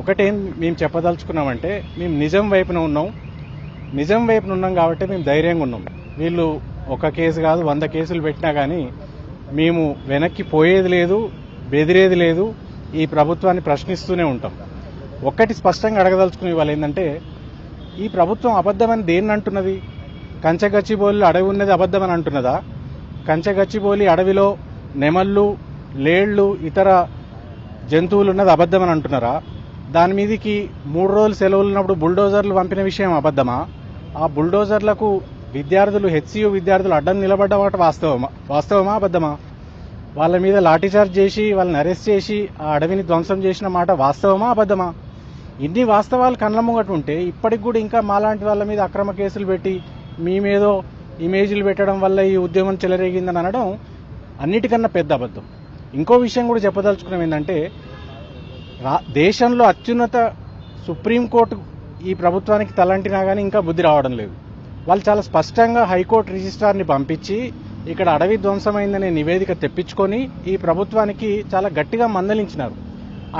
ఒకటేం మేము చెప్పదలుచుకున్నామంటే, మేము నిజం వైపున ఉన్నాం కాబట్టి మేము ధైర్యంగా ఉన్నాం. వీళ్ళు ఒక కేసు కాదు 100 కేసులు పెట్టినా కానీ మేము వెనక్కి పోయేది లేదు, బెదిరేది లేదు. ఈ ప్రభుత్వాన్ని ప్రశ్నిస్తూనే ఉంటాం. ఒక్కటి స్పష్టంగా అడగదలుచుకునే వాళ్ళు ఏంటంటే, ఈ ప్రభుత్వం అబద్ధమని దేన్ని అంటున్నది? కంచగచ్చిబౌలి అడవి ఉన్నది అబద్ధమని అంటున్నదా? కంచగచ్చిబౌలి అడవిలో నెమళ్ళు, లేళ్లు, ఇతర జంతువులు ఉన్నది అబద్ధమని అంటున్నారా? దాని మీదకి 3 రోజులు సెలవులు ఉన్నప్పుడు బుల్డోజర్లు పంపిన విషయం అబద్ధమా? ఆ బుల్డోజర్లకు విద్యార్థులు, హెచ్సియు విద్యార్థులు అడ్డం నిలబడ్డమాట వాస్తవమా అబద్ధమా? వాళ్ళ మీద లాఠీచార్జ్ చేసి వాళ్ళని అరెస్ట్ చేసి ఆ అడవిని ధ్వంసం చేసిన మాట వాస్తవమా అబద్ధమా? ఇన్ని వాస్తవాలు కళ్ళ ముంగట ఉంటే ఇప్పటికి కూడా ఇంకా మాలాంటి వాళ్ళ మీద అక్రమ కేసులు పెట్టి మేమేదో ఇమేజ్లు పెట్టడం వల్ల ఈ ఉద్యమం చెలరేగిందని అనడం అన్నిటికన్నా పెద్ద అబద్ధం. ఇంకో విషయం కూడా చెప్పదలుచుకున్నాం ఏంటంటే, దేశంలో అత్యున్నత సుప్రీంకోర్టు ఈ ప్రభుత్వానికి తలంటినా కానీ ఇంకా బుద్ధి రావడం లేదు. వాళ్ళు చాలా స్పష్టంగా హైకోర్టు రిజిస్ట్రార్ని పంపించి ఇక్కడ అడవి ధ్వంసమైందనే నివేదిక తెప్పించుకొని ఈ ప్రభుత్వానికి చాలా గట్టిగా మందలించినారు.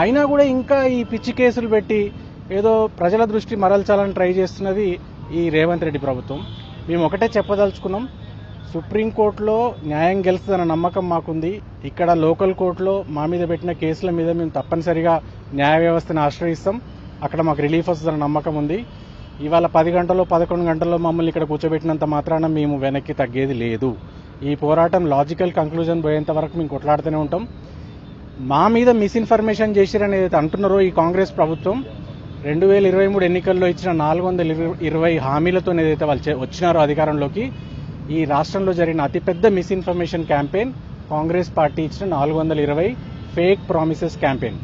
అయినా కూడా ఇంకా ఈ పిచ్చి కేసులు పెట్టి ఏదో ప్రజల దృష్టి మరల్చాలని ట్రై చేస్తున్నది ఈ రేవంత్ రెడ్డి ప్రభుత్వం. మేము ఒకటే చెప్పదలుచుకున్నాం, సుప్రీంకోర్టులో న్యాయం గెలుస్తుందన్న నమ్మకం మాకుంది. ఇక్కడ లోకల్ కోర్టులో మా మీద పెట్టిన కేసుల మీద మేము తప్పనిసరిగా న్యాయ వ్యవస్థను ఆశ్రయిస్తాం. అక్కడ మాకు రిలీఫ్ వస్తుందన్న నమ్మకం ఉంది. ఇవాళ 10 గంటల్లో 11 గంటల్లో మమ్మల్ని ఇక్కడ కూర్చోబెట్టినంత మాత్రాన మేము వెనక్కి తగ్గేది లేదు. ఈ పోరాటం లాజికల్ కంక్లూజన్ పోయేంత వరకు మేము కొట్లాడుతూనే ఉంటాం. మా మీద మిస్ఇన్ఫర్మేషన్ చేసిరని ఏదైతే అంటున్నారో ఈ కాంగ్రెస్ ప్రభుత్వం 2023 ఎన్నికల్లో ఇచ్చిన 420 హామీలతో ఏదైతే వాళ్ళు వచ్చినారో అధికారంలోకి, ఈ రాష్ట్రంలో జరిగిన అతిపెద్ద మిస్ఇన్ఫర్మేషన్ క్యాంపెయిన్ కాంగ్రెస్ పార్టీ ఇచ్చిన 420 ఫేక్ ప్రామిసెస్ క్యాంపెయిన్.